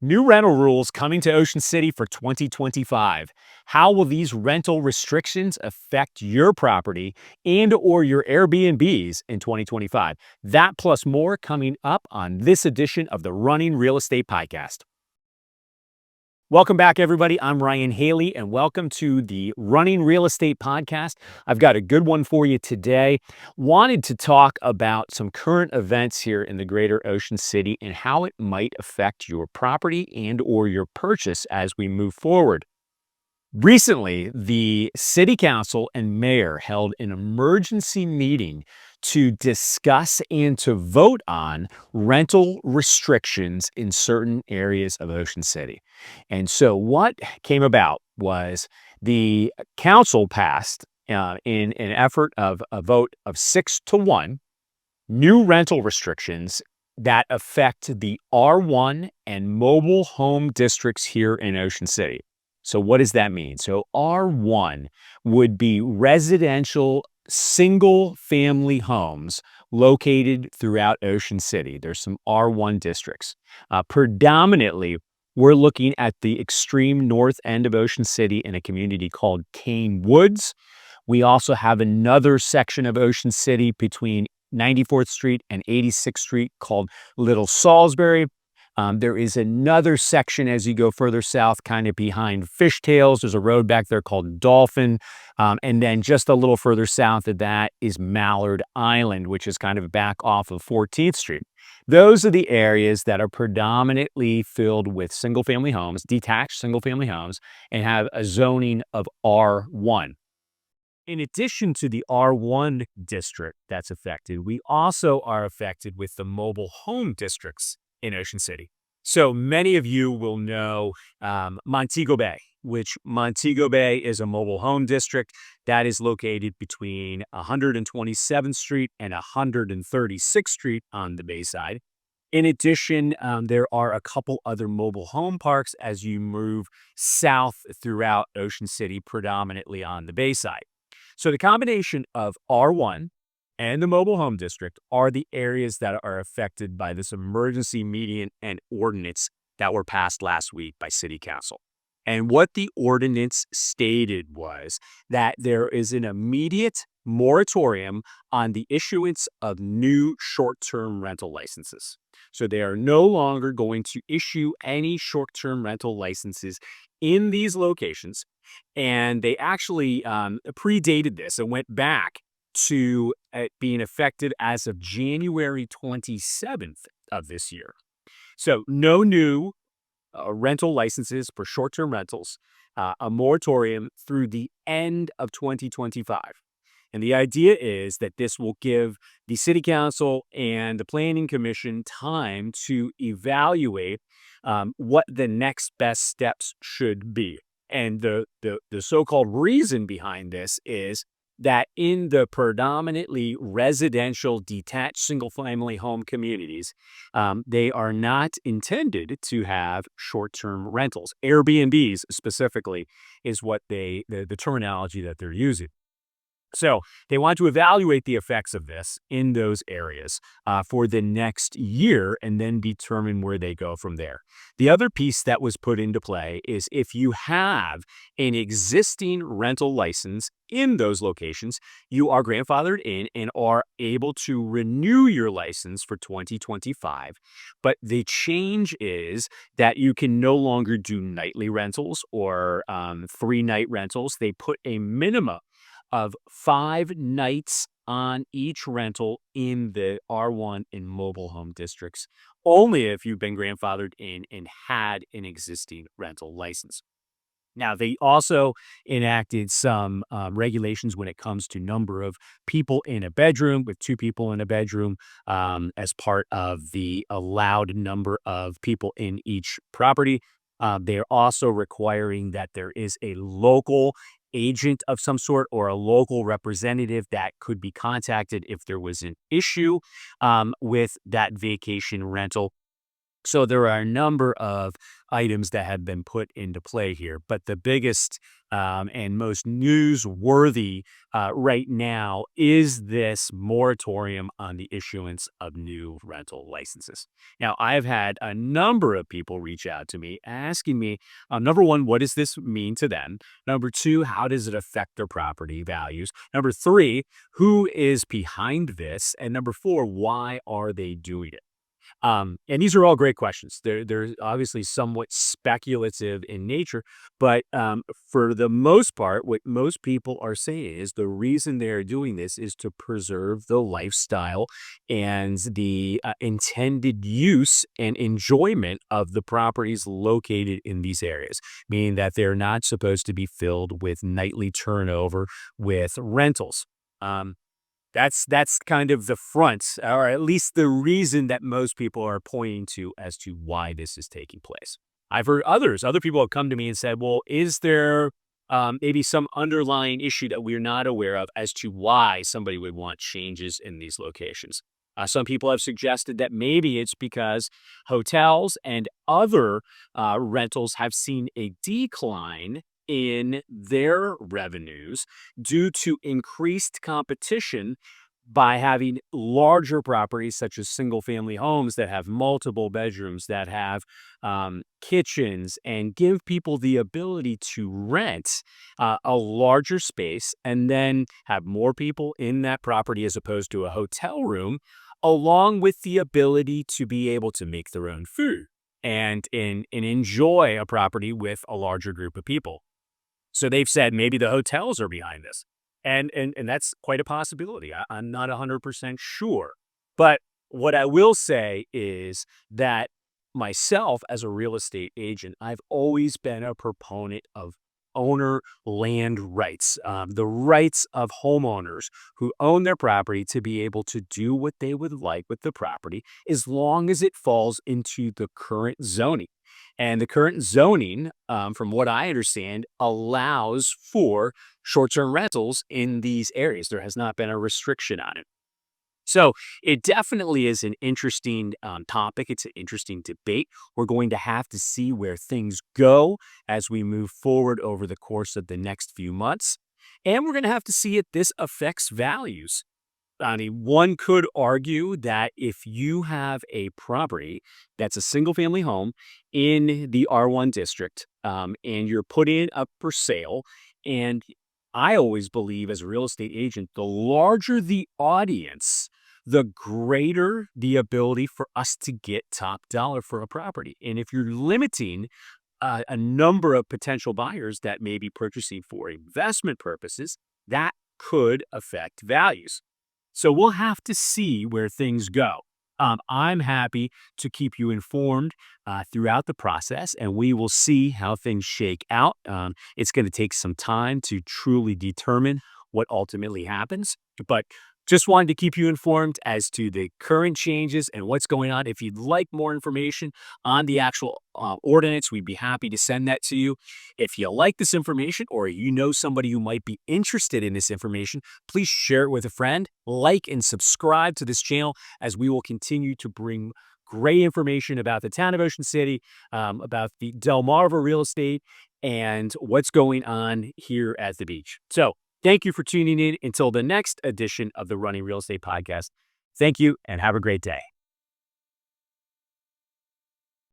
New rental rules coming to Ocean City for 2025. How will these rental restrictions affect your property and or your Airbnbs in 2025? That plus more coming up on this edition of the Running Real Estate Podcast. Welcome back, everybody. I'm Ryan Haley, and welcome to the Running Real Estate Podcast. I've got a good one for you today. Wanted to talk about some current events here in the greater Ocean City and how it might affect your property and or your purchase as we move forward. Recently, the city council and mayor held an emergency meeting to discuss and to vote on rental restrictions in certain areas of Ocean City. And so what came about was the council passed in an effort of a vote of 6-1 new rental restrictions that affect the R1 and mobile home districts here in Ocean City. So what does that mean? So R1 would be residential single family homes located throughout Ocean City. There's some R1 districts. Predominantly, we're looking at the extreme north end of Ocean City in a community called Cane Woods. We also have another section of Ocean City between 94th Street and 86th Street called Little Salisbury. There is another section as you go further south, kind of behind Fishtails. There's a road back there called Dolphin. And then just a little further south of that is Mallard Island, which is kind of back off of 14th Street. Those are the areas that are predominantly filled with single-family homes, detached single-family homes, and have a zoning of R1. In addition to the R1 district that's affected, we also are affected with the mobile home districts in Ocean City. So many of you will know Montego Bay, which Montego Bay is a mobile home district that is located between 127th Street and 136th Street on the Bayside. In addition, there are a couple other mobile home parks as you move south throughout Ocean City, predominantly on the Bayside. So the combination of R1 and the mobile home district are the areas that are affected by this emergency meeting and ordinance that were passed last week by City Council. And what the ordinance stated was that there is an immediate moratorium on the issuance of new short-term rental licenses. So they are no longer going to issue any short-term rental licenses in these locations. And they actually predated this and went back to it being effective as of January 27th of this year. So no new rental licenses for short-term rentals, a moratorium through the end of 2025. And the idea is that this will give the City Council and the Planning Commission time to evaluate what the next best steps should be. And the so-called reason behind this is that in the predominantly residential detached single-family home communities, they are not intended to have short-term rentals. Airbnbs specifically is what the terminology that they're using. So they want to evaluate the effects of this in those areas for the next year and then determine where they go from there. The other piece that was put into play is if you have an existing rental license in those locations, you are grandfathered in and are able to renew your license for 2025. But the change is that you can no longer do nightly rentals or 3-night rentals. They put a minimum of 5 nights on each rental in the R1 and mobile home districts, only if you've been grandfathered in and had an existing rental license. Now, they also enacted some regulations when it comes to number of people in a bedroom, with 2 people in a bedroom, as part of the allowed number of people in each property. They're also requiring that there is a local agent of some sort or a local representative that could be contacted if there was an issue with that vacation rental. So there are a number of items that have been put into play here, but the biggest and most newsworthy right now is this moratorium on the issuance of new rental licenses. Now, I've had a number of people reach out to me asking me, number one, what does this mean to them? Number two, how does it affect their property values? Number three, who is behind this? And number four, why are they doing it? And these are all great questions. They're obviously somewhat speculative in nature, but for the most part, what most people are saying is the reason they're doing this is to preserve the lifestyle and the intended use and enjoyment of the properties located in these areas, meaning that they're not supposed to be filled with nightly turnover with rentals. Um, that's kind of the front, or at least the reason that most people are pointing to as to why this is taking place. I've heard other people have come to me and said, well, is there maybe some underlying issue that we're not aware of as to why somebody would want changes in these locations? Some people have suggested that maybe it's because hotels and other rentals have seen a decline in their revenues due to increased competition by having larger properties such as single family homes that have multiple bedrooms, that have kitchens, and give people the ability to rent a larger space and then have more people in that property as opposed to a hotel room, along with the ability to be able to make their own food and enjoy a property with a larger group of people. So they've said maybe the hotels are behind this, and that's quite a possibility. I'm not 100% sure, but what I will say is that myself as a real estate agent, I've always been a proponent of owner land rights, the rights of homeowners who own their property to be able to do what they would like with the property as long as it falls into the current zoning. And the current zoning, from what I understand, allows for short-term rentals in these areas. There has not been a restriction on it. So it definitely is an interesting topic. It's an interesting debate. We're going to have to see where things go as we move forward over the course of the next few months. And we're going to have to see if this affects values. I mean, one could argue that if you have a property that's a single family home in the R1 district, and you're putting it up for sale, and I always believe as a real estate agent, the larger the audience, the greater the ability for us to get top dollar for a property. And if you're limiting a number of potential buyers that may be purchasing for investment purposes, that could affect values. So we'll have to see where things go. I'm happy to keep you informed throughout the process, and we will see how things shake out. It's going to take some time to truly determine what ultimately happens, but just wanted to keep you informed as to the current changes and what's going on. If you'd like more information on the actual ordinance, we'd be happy to send that to you. If you like this information or you know somebody who might be interested in this information, please share it with a friend, like and subscribe to this channel as we will continue to bring great information about the town of Ocean City, about the Delmarva real estate, and what's going on here at the beach. So thank you for tuning in until the next edition of the Running Real Estate Podcast. Thank you and have a great day.